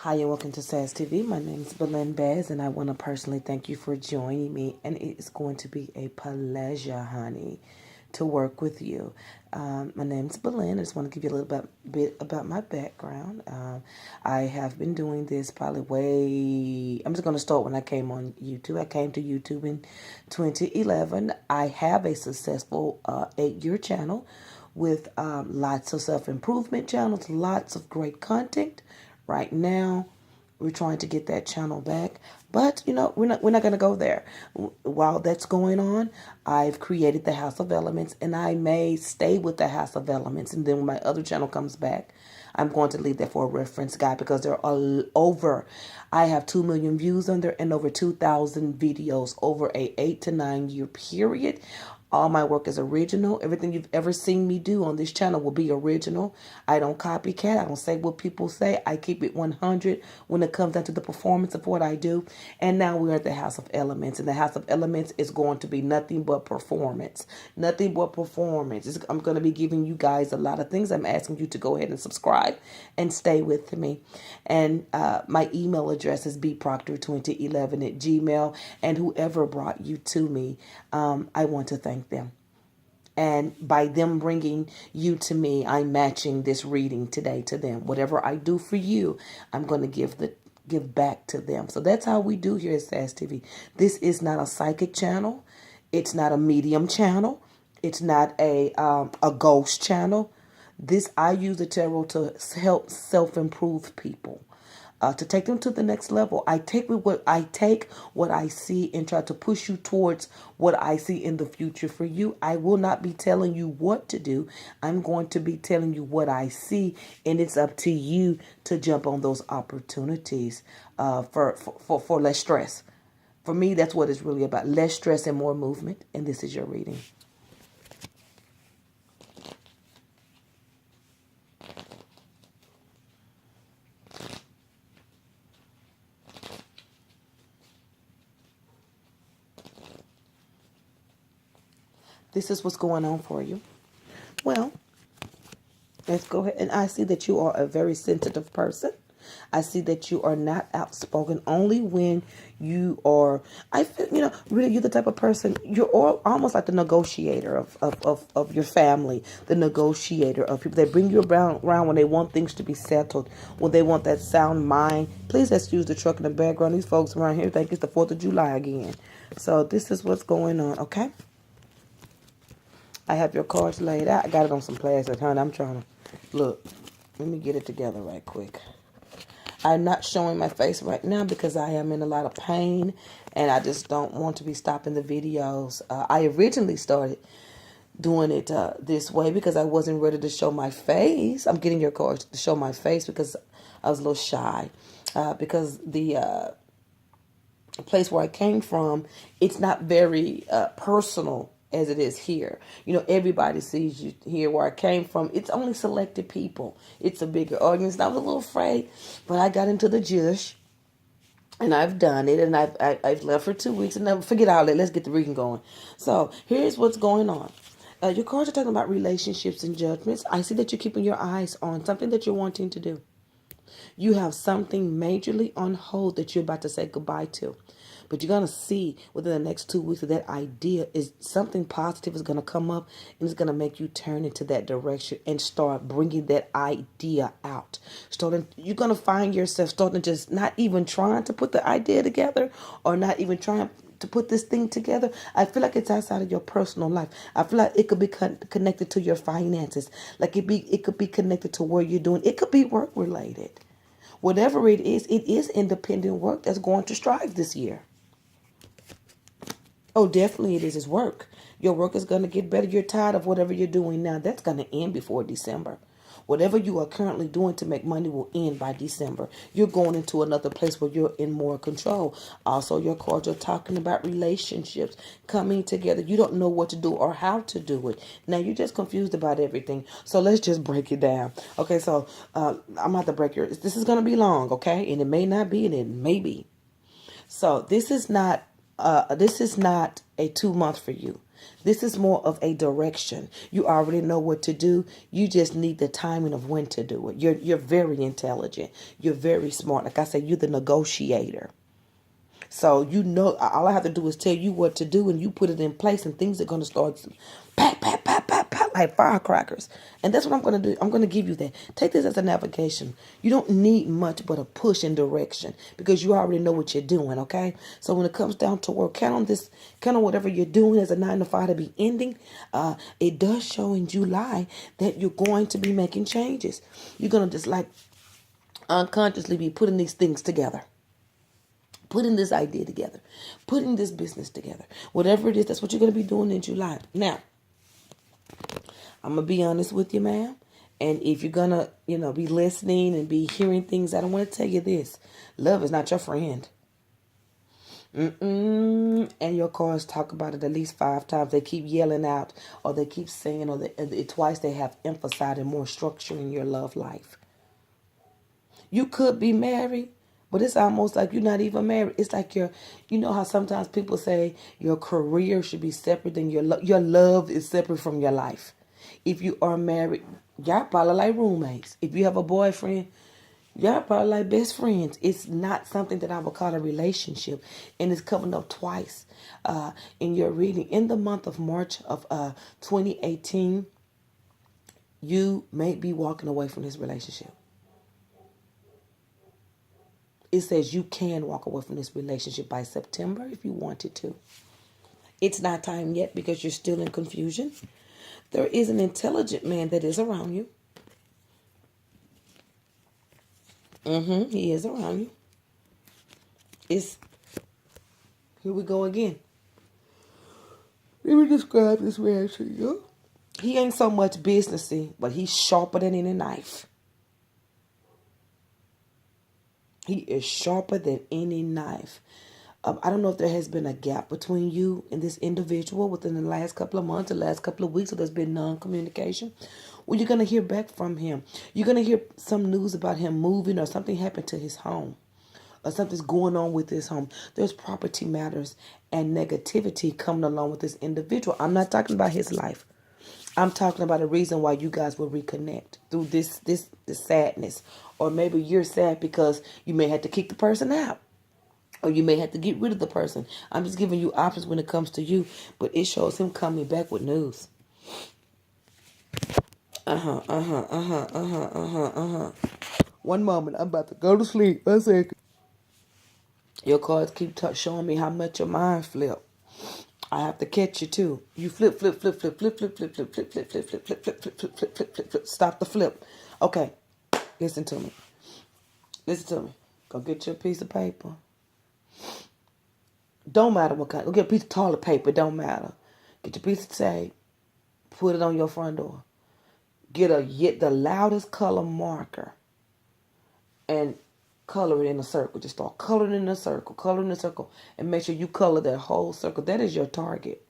Hi and welcome to SAS TV. My name is Belen Bez and I want to personally thank you for joining me, and it is going to be a pleasure, honey, to work with you. My name is Belen. I just want to give you a little bit about my background. I have been doing this I'm just going to start when I came on YouTube. I came to YouTube in 2011. I have a successful 8-year channel with lots of self-improvement channels, lots of great content. Right now, we're trying to get that channel back, but we're not going to go there. While that's going on, I've created the House of Elements, and I may stay with the House of Elements, and then when my other channel comes back, I'm going to leave that for a reference guide, because there are I have 2 million views on there and over 2,000 videos over a 8 to 9 year period. All my work is original. Everything you've ever seen me do on this channel will be original. I don't copycat. I don't say what people say. I keep it 100 when it comes down to the performance of what I do. And now we're at the House of Elements. And the House of Elements is going to be nothing but performance. Nothing but performance. I'm going to be giving you guys a lot of things. I'm asking you to go ahead and subscribe and stay with me. And my email address is bproctor2011@gmail. And whoever brought you to me, I want to thank them. And by them bringing you to me, I'm matching this reading today to them. Whatever I do for you, I'm going to give back to them. So that's how we do here at SAS TV. This is not a psychic channel. It's not a medium channel. It's not a ghost channel. I use the tarot to help self-improve people. To take them to the next level. I take what I see and try to push you towards what I see in the future for you. I will not be telling you what to do. I'm going to be telling you what I see, and it's up to you to jump on those opportunities for less stress. For me, that's what it's really about. Less stress and more movement. And this is your reading. This is what's going on for you. Well, let's go ahead. And I see that you are a very sensitive person. I see that you are not outspoken. Only when you are, I feel, really you're the type of person, you're almost like the negotiator of your family, the negotiator of people. They bring you around when they want things to be settled, when they want that sound mind. Please excuse the truck in the background. These folks around here think it's the 4th of July again. So this is what's going on, okay? I have your cards laid out. I got it on some plastic, honey. I'm trying to look. Let me get it together right quick. I'm not showing my face right now because I am in a lot of pain, and I just don't want to be stopping the videos. I originally started doing it this way because I wasn't ready to show my face. I'm getting your cards to show my face because I was a little shy. Because the place where I came from, it's not very personal as it is here. Everybody sees you here where I came from. It's only selected people. It's a bigger audience. And I was a little afraid, but I got into the jush, and I've done it, and I've left for 2 weeks, and then forget all that. Let's get the reading going. So here's what's going on. Your cards are talking about relationships and judgments. I see that you're keeping your eyes on something that you're wanting to do. You have something majorly on hold that you're about to say goodbye to. But you're going to see within the next 2 weeks that idea is something positive is going to come up, and it's going to make you turn into that direction and start bringing that idea out. You're going to find yourself starting to just not even trying to put the idea together, or not even trying to put this thing together. I feel like it's outside of your personal life. I feel like it could be connected to your finances. Like it could be connected to where you're doing. It could be work related. Whatever it is independent work that's going to strive this year. Oh, definitely it is. It's work. Your work is going to get better. You're tired of whatever you're doing now. That's going to end before December. Whatever you are currently doing to make money will end by December. You're going into another place where you're in more control. Also, your cards are talking about relationships coming together. You don't know what to do or how to do it. Now, you're just confused about everything. So let's just break it down. Okay, so I'm going to have to break this is going to be long, okay? And it may not be, and it may be. So this is not a 2 month for you. This is more of a direction. You already know what to do. You just need the timing of when to do it. You're very intelligent. You're very smart. Like I said, you're the negotiator. So you know, all I have to do is tell you what to do, and you put it in place, and things are going to start pat, pat, pat, pat, pat, like firecrackers. And that's what I'm going to do. I'm going to give you that. Take this as a navigation. You don't need much but a push in direction because you already know what you're doing, okay? So when it comes down to work, count on this, count on whatever you're doing as a 9 to 5 to be ending. It does show in July that you're going to be making changes. You're going to just like unconsciously be putting these things together. Putting this idea together, putting this business together, whatever it is, that's what you're going to be doing in July. Now, I'm going to be honest with you, ma'am. And if you're going to, be listening and be hearing things, I don't want to tell you this. Love is not your friend. And your cards talk about it at least 5 times. They keep yelling out, or they keep saying, or twice they have emphasized more structure in your love life. You could be married, but it's almost like you're not even married. It's like you know how sometimes people say your career should be separate than your love is separate from your life. If you are married, y'all probably like roommates. If you have a boyfriend, y'all probably like best friends. It's not something that I would call a relationship. And it's coming up twice in your reading. In the month of March of 2018, you may be walking away from this relationship. It says you can walk away from this relationship by September if you wanted to. It's not time yet because you're still in confusion. There is an intelligent man that is around you. He is around you. Here we go again. Let me describe this man to you. He ain't so much businessy, but he's sharper than any knife. He is sharper than any knife. I don't know if there has been a gap between you and this individual within the last couple of months, the last couple of weeks, or there's been non-communication. Well, you're going to hear back from him. You're going to hear some news about him moving, or something happened to his home, or something's going on with his home. There's property matters and negativity coming along with this individual. I'm not talking about his life. I'm talking about a reason why you guys will reconnect through this sadness. Or maybe you're sad because you may have to kick the person out. Or you may have to get rid of the person. I'm just giving you options when it comes to you. But it shows him coming back with news. One moment. I'm about to go to sleep. 1 second. Your cards keep showing me how much your mind flip. I have to catch you too. You flip, flip, flip, flip, flip, flip, flip, flip, flip, flip, flip, flip, flip, flip, flip, flip, flip, flip, flip, flip. Stop the flip. Okay. Listen to me. Listen to me. Go get you a piece of paper. Don't matter what kind. Go get a piece of toilet paper. Don't matter. Get your piece of tape. Put it on your front door. Get the loudest color marker. And color it in a circle. Just start coloring in a circle. Color in a circle. And make sure you color that whole circle. That is your target.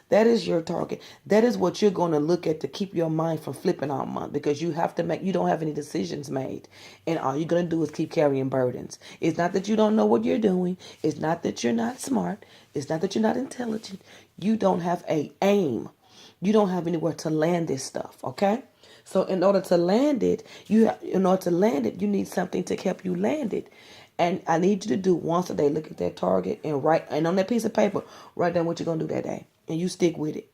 That is your target. That is what you're going to look at to keep your mind from flipping all month, because you don't have any decisions made. And all you're going to do is keep carrying burdens. It's not that you don't know what you're doing. It's not that you're not smart. It's not that you're not intelligent. You don't have a aim. You don't have anywhere to land this stuff, okay? So in order to land it, you need something to help you land it. And I need you to do once a day, look at that target and and on that piece of paper, write down what you're going to do that day. And you stick with it.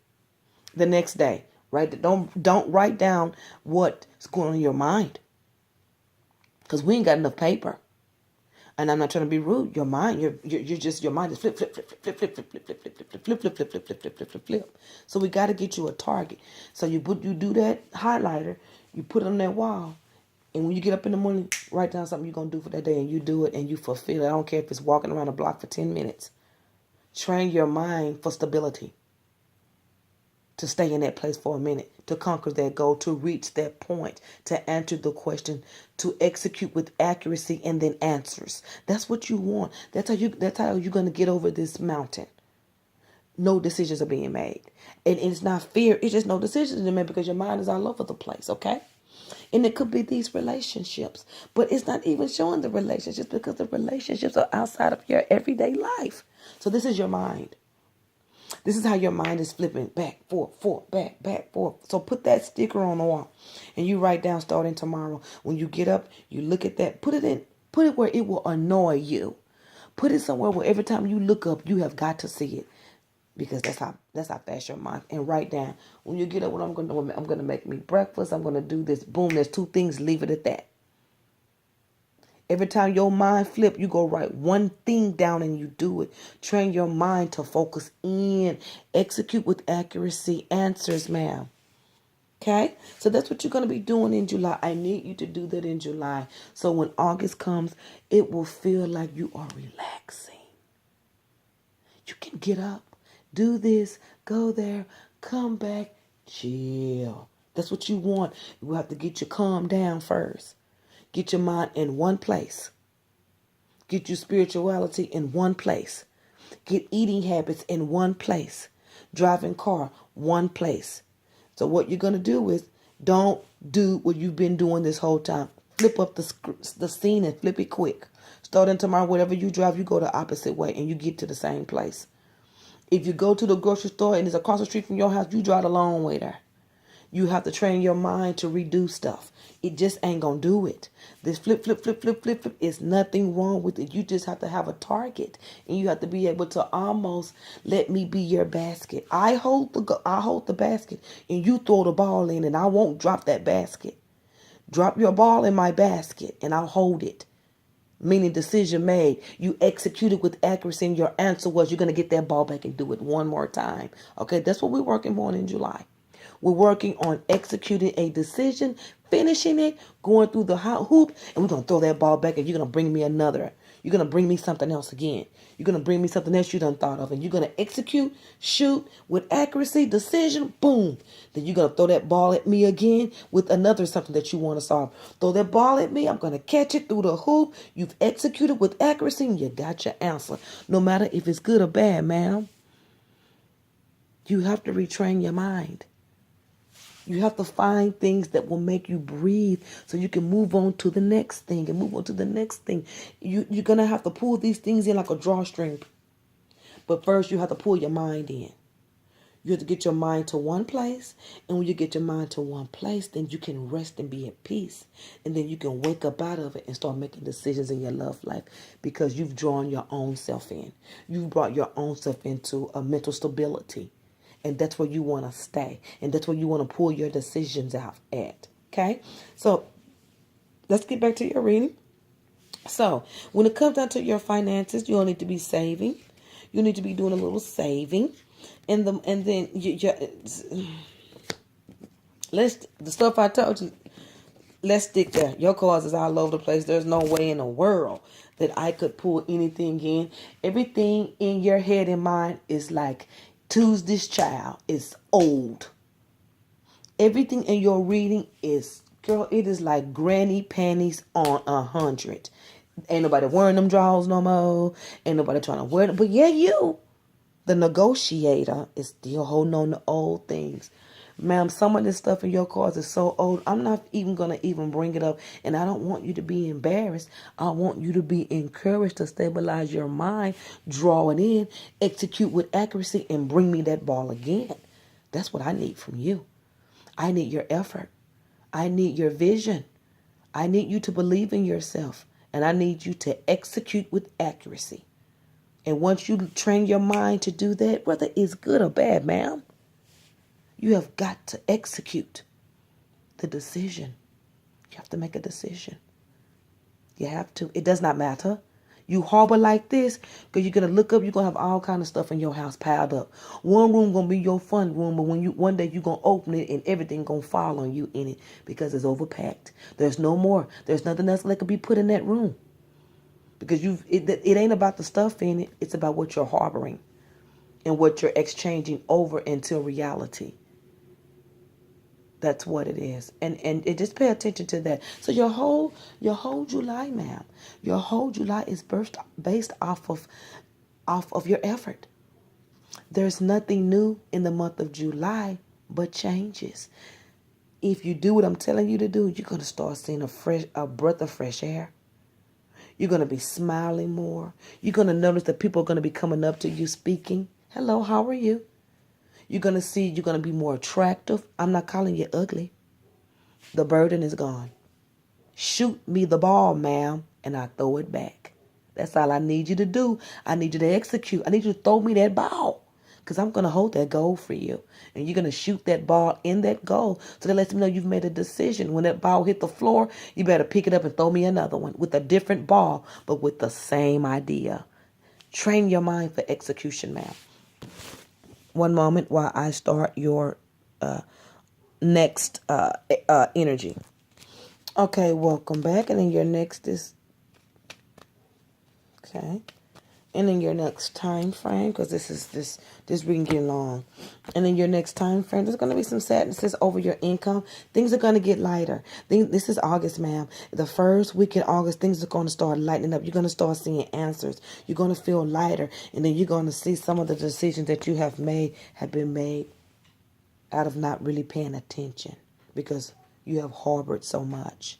The next day, don't write down what's going on in your mind, because we ain't got enough paper. And I'm not trying to be rude. Your mind, your mind is flip, flip, flip, flip, flip, flip, flip, flip, flip, flip, flip, flip, flip, flip, flip, flip, flip, flip, flip. So we got to get you a target. So you do that highlighter, you put it on that wall, and when you get up in the morning, write down something you're gonna do for that day, and you do it and you fulfill it. I don't care if it's walking around the block for 10 minutes. Train your mind for stability. To stay in that place for a minute, to conquer that goal, to reach that point, to answer the question, to execute with accuracy and then answers. That's what you want. That's how you're going to get over this mountain. No decisions are being made. And it's not fear. It's just no decisions are made because your mind is all over the place, okay? And it could be these relationships. But it's not even showing the relationships because the relationships are outside of your everyday life. So this is your mind. This is how your mind is flipping back, forth, forth, back, forth. So put that sticker on the wall and you write down starting tomorrow. When you get up, you look at that, put it where it will annoy you. Put it somewhere where every time you look up, you have got to see it. Because that's how fast your mind. And write down, when you get up, what I'm going to do, I'm going to make me breakfast. I'm going to do this. Boom, there's 2 things. Leave it at that. Every time your mind flip, you go write one thing down and you do it. Train your mind to focus in. Execute with accuracy. Answers, ma'am. Okay? So that's what you're going to be doing in July. I need you to do that in July. So when August comes, it will feel like you are relaxing. You can get up, do this, go there, come back, chill. That's what you want. You have to get you calm down first. Get your mind in one place. Get your spirituality in one place. Get eating habits in one place. Driving car, one place. So what you're going to do is don't do what you've been doing this whole time. Flip up the scene and flip it quick. Starting tomorrow, whatever you drive, you go the opposite way and you get to the same place. If you go to the grocery store and it's across the street from your house, you drive the long way there. You have to train your mind to redo stuff. It just ain't going to do it. This flip, flip, flip, flip, flip, flip is nothing wrong with it. You just have to have a target. And you have to be able to almost let me be your basket. I hold the basket and you throw the ball in and I won't drop that basket. Drop your ball in my basket and I'll hold it. Meaning decision made. You executed with accuracy and your answer was you're going to get that ball back and do it one more time. Okay, that's what we're working on in July. We're working on executing a decision, finishing it, going through the hoop, and we're going to throw that ball back and you're going to bring me another. You're going to bring me something else again. You're going to bring me something else you done thought of. And you're going to execute, shoot with accuracy, decision, boom. Then you're going to throw that ball at me again with another something that you want to solve. Throw that ball at me. I'm going to catch it through the hoop. You've executed with accuracy and you got your answer. No matter if it's good or bad, ma'am. You have to retrain your mind. You have to find things that will make you breathe so you can move on to the next thing and move on to the next thing. You're going to have to pull these things in like a drawstring. But first, you have to pull your mind in. You have to get your mind to one place. And when you get your mind to one place, then you can rest and be at peace. And then you can wake up out of it and start making decisions in your love life because you've drawn your own self in. You've brought your own self into a mental stability. And that's where you want to stay. And that's where you want to pull your decisions out at. Okay? So, let's get back to your reading. So, when it comes down to your finances, you'll need to be saving. You need to be doing a little saving. And then the stuff I told you, let's stick there. Your cards is all over the place. There's no way in the world that I could pull anything in. Everything in your head and mind is like, Tuesday's child is old. Everything in your reading is, girl, it is like granny panties on 100. Ain't nobody wearing them drawers no more. Ain't nobody trying to wear them. But yeah, you, the negotiator, is still holding on to old things. Ma'am, some of this stuff in your cards is so old, I'm not even going to even bring it up. And I don't want you to be embarrassed. I want you to be encouraged to stabilize your mind, draw it in, execute with accuracy, and bring me that ball again. That's what I need from you. I need your effort. I need your vision. I need you to believe in yourself. And I need you to execute with accuracy. And once you train your mind to do that, whether it's good or bad, ma'am, you have got to execute the decision. You have to make a decision. You have to. It does not matter. You harbor like this because you're going to look up, you're going to have all kind of stuff in your house piled up. One room going to be your fun room, but one day you're going to open it and everything going to fall on you in it because it's overpacked. There's no more. There's nothing else that could be put in that room because it ain't about the stuff in it. It's about what you're harboring and what you're exchanging over into reality. That's what it is. And just pay attention to that. So your whole July, ma'am, your whole July is based off of your effort. There's nothing new in the month of July but changes. If you do what I'm telling you to do, you're going to start seeing a breath of fresh air. You're going to be smiling more. You're going to notice that people are going to be coming up to you speaking. Hello, how are you? You're going to see you're going to be more attractive. I'm not calling you ugly. The burden is gone. Shoot me the ball, ma'am, and I throw it back. That's all I need you to do. I need you to execute. I need you to throw me that ball. Because I'm going to hold that goal for you. And you're going to shoot that ball in that goal. So that lets me know you've made a decision. When that ball hit the floor, you better pick it up and throw me another one with a different ball, but with the same idea. Train your mind for execution, ma'am. One moment while I start your next energy. Okay, welcome back. And then your next is, okay. And then your next time frame, because this reading getting long. And then your next time frame, there's going to be some sadnesses over your income. Things are going to get lighter. This is August, ma'am. The first week in August, things are going to start lightening up. You're going to start seeing answers. You're going to feel lighter. And then you're going to see some of the decisions that you have made have been made out of not really paying attention because you have harbored so much.